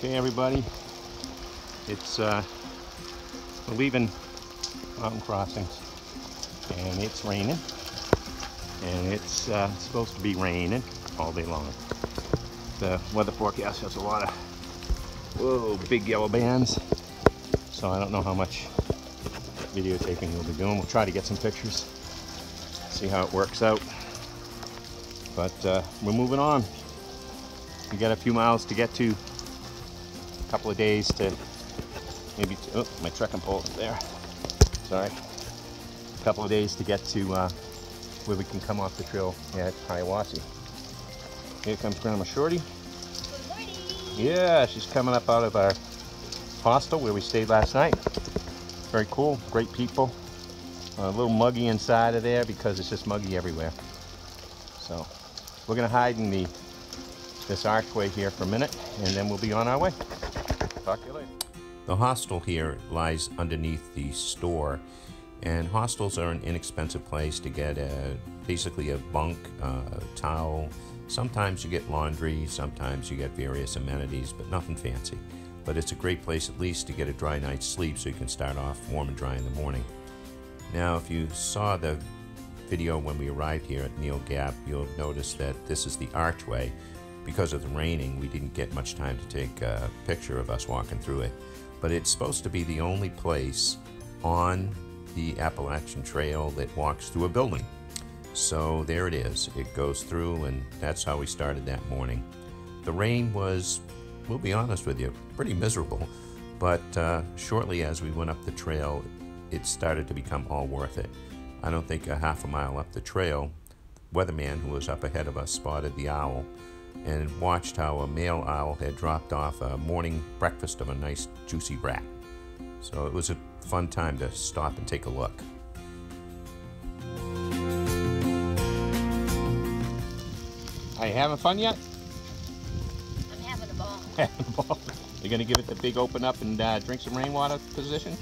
Okay, everybody, it's we're leaving Mountain Crossings, and it's raining, and it's supposed to be raining all day long. The weather forecast has a lot of big yellow bands, so I don't know how much videotaping we'll be doing. We'll try to get some pictures, see how it works out, but we're moving on. We got a few miles to get to, a couple of days to maybe, oh, my trekking pole is there, sorry. A couple of days to get to where we can come off the trail at Hiawassee. Here comes Grandma Shorty. Good morning. Yeah, she's coming up out of our hostel where we stayed last night. Very cool, great people. A little muggy inside of there because it's just muggy everywhere. So we're gonna hide in this archway here for a minute, and then we'll be on our way. Talk to you later. The hostel here lies underneath the store, and hostels are an inexpensive place to get basically a bunk, towel. Sometimes you get laundry, sometimes you get various amenities, but nothing fancy. But it's a great place at least to get a dry night's sleep so you can start off warm and dry in the morning. Now, if you saw the video when we arrived here at Neel Gap, you'll notice that this is the archway. Because of the raining, we didn't get much time to take a picture of us walking through it. But it's supposed to be the only place on the Appalachian Trail that walks through a building. So there it is. It goes through, and that's how we started that morning. The rain was, we'll be honest with you, pretty miserable. But shortly as we went up the trail, it started to become all worth it. I don't think a half a mile up the trail, the weatherman who was up ahead of us spotted the owl and watched how a male owl had dropped off a morning breakfast of a nice juicy rat. So it was a fun time to stop and take a look. Are you having fun yet? I'm having a ball. Having a ball. You're gonna give it the big open up and drink some rainwater position?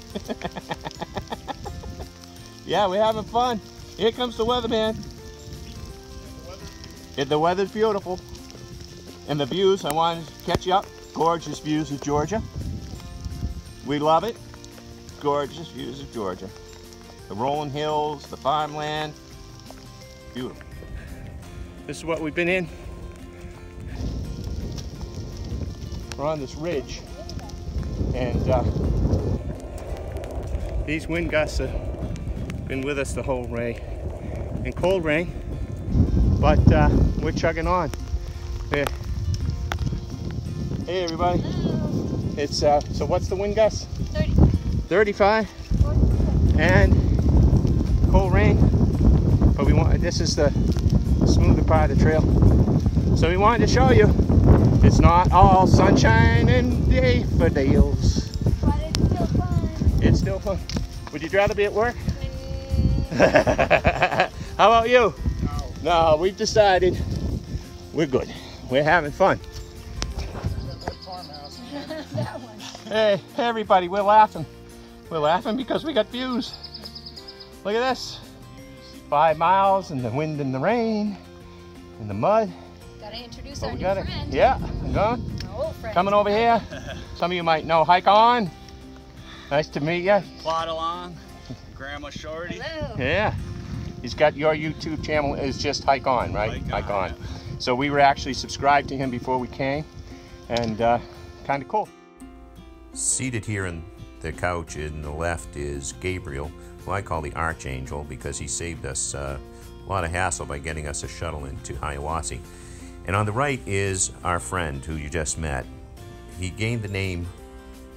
Yeah, we're having fun. Here comes the weatherman. The weather's beautiful. And the views, I wanted to catch you up. Gorgeous views of Georgia. We love it. Gorgeous views of Georgia. The rolling hills, the farmland. Beautiful. This is what we've been in. We're on this ridge. And these wind gusts have been with us the whole way. And cold rain. But we're chugging on. Yeah. Hey everybody. Hello. It's so what's the wind gust? 30. 35. 40. And cold rain. But this is the smoother part of the trail. So we wanted to show you it's not all sunshine and daffodils. But it's still fun. It's still fun. Would you rather be at work? How about you? No, we've decided we're good. We're having fun. That one. Hey, everybody, we're laughing. We're laughing because we got views. Look at this. 5 miles and the wind and the rain and the mud. Gotta introduce But our we new got it. friend. Yeah, I'm going. Our old friend. Coming over here. Some of you might know Hike On. Nice to meet you. Plod along, Grandma Shorty. Hello. Yeah. He's got your YouTube channel is just Hike On, right? Hike On, yeah. So we were actually subscribed to him before we came, and kind of cool. Seated here in the couch in the left is Gabriel, who I call the Archangel because he saved us a lot of hassle by getting us a shuttle into Hiawassee. And on the right is our friend who you just met. He gained the name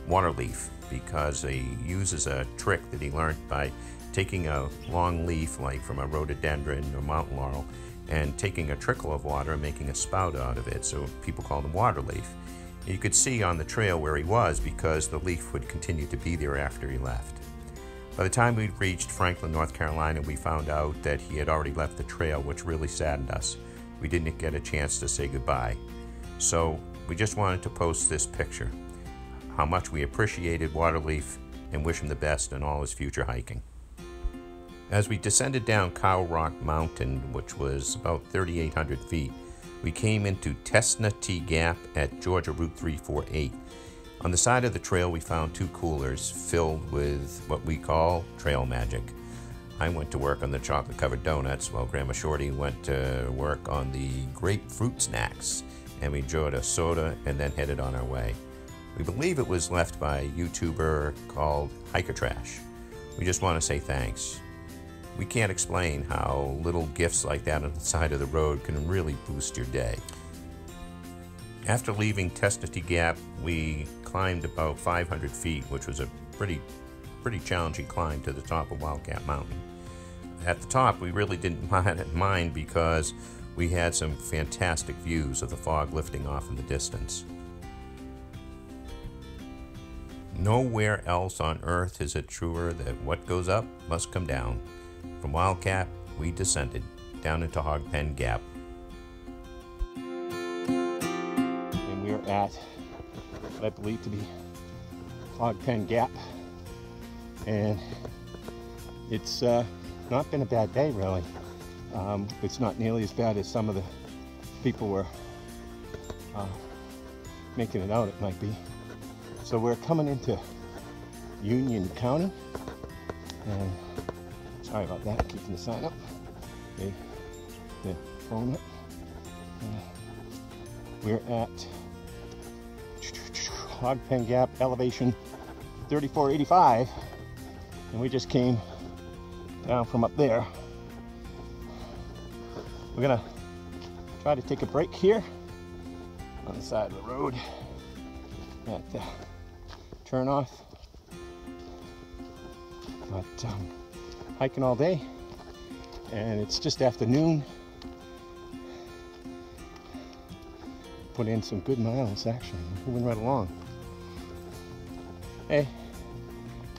Waterleaf because he uses a trick that he learned by taking a long leaf like from a rhododendron or mountain laurel and taking a trickle of water and making a spout out of it. So people call him Waterleaf. You could see on the trail where he was because the leaf would continue to be there after he left. By the time we reached Franklin, North Carolina, we found out that he had already left the trail, which really saddened us. We didn't get a chance to say goodbye. So we just wanted to post this picture, how much we appreciated Waterleaf and wish him the best in all his future hiking. As we descended down Cow Rock Mountain, which was about 3,800 feet, we came into Tuna Gap at Georgia Route 348. On the side of the trail, we found 2 coolers filled with what we call trail magic. I went to work on the chocolate-covered donuts, while Grandma Shorty went to work on the grapefruit snacks, and we enjoyed a soda and then headed on our way. We believe it was left by a YouTuber called Hiker Trash. We just want to say thanks. We can't explain how little gifts like that on the side of the road can really boost your day. After leaving Tuna Gap, we climbed about 500 feet, which was a pretty challenging climb to the top of Wildcat Mountain. At the top, we really didn't mind because we had some fantastic views of the fog lifting off in the distance. Nowhere else on earth is it truer that what goes up must come down. From Wildcat, we descended down into Hog Pen Gap. And we're at what I believe to be Hog Pen Gap. And it's not been a bad day, really. It's not nearly as bad as some of the people were making it out it might be. So we're coming into Union County, and sorry about that, keeping the sign up, the phone up. We're at Hog Pen Gap, elevation 3485, and we just came down from up there. We're gonna try to take a break here on the side of the road at the turn off, but hiking all day, and it's just afternoon. Put in some good miles, actually. Moving right along. Hey,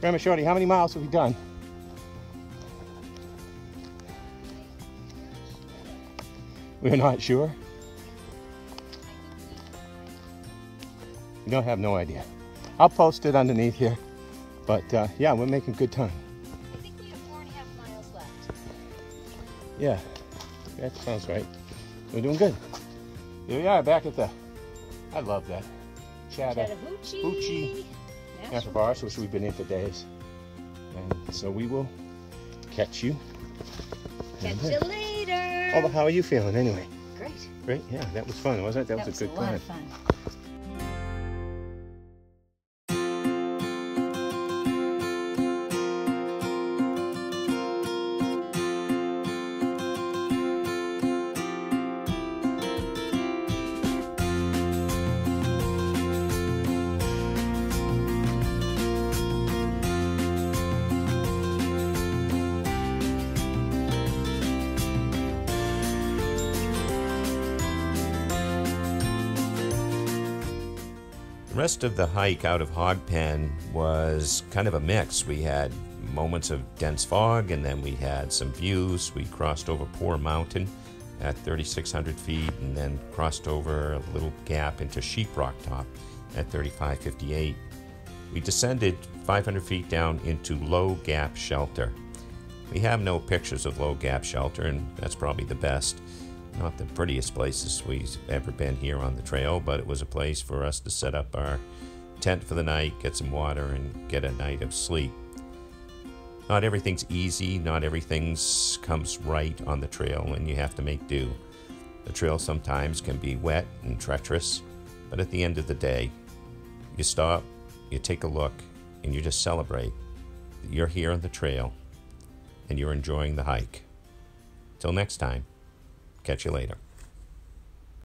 Grandma Shorty, how many miles have we done? We're not sure. We don't have no idea. I'll post it underneath here, but yeah, we're making good time. I think we have 4.5 miles left. Yeah, that sounds right. We're doing good. Here we are, back at the, I love that, Chattahoochee National Forest, which we've been in for days. And so we will catch you. Catch you later. Oh, how are you feeling anyway? Great. Great, yeah, that was fun, wasn't it? That was a good lot climb. of fun. The rest of the hike out of Hog Pen was kind of a mix. We had moments of dense fog, and then we had some views. We crossed over Poor Mountain at 3,600 feet, and then crossed over a little gap into Sheeprock Top at 3,558. We descended 500 feet down into Low Gap Shelter. We have no pictures of Low Gap Shelter, and that's probably the best. Not the prettiest places we've ever been here on the trail, but it was a place for us to set up our tent for the night, get some water, and get a night of sleep. Not everything's easy, not everything comes right on the trail, and you have to make do. The trail sometimes can be wet and treacherous, but at the end of the day, you stop, you take a look, and you just celebrate that you're here on the trail and you're enjoying the hike. Till next time. Catch you later.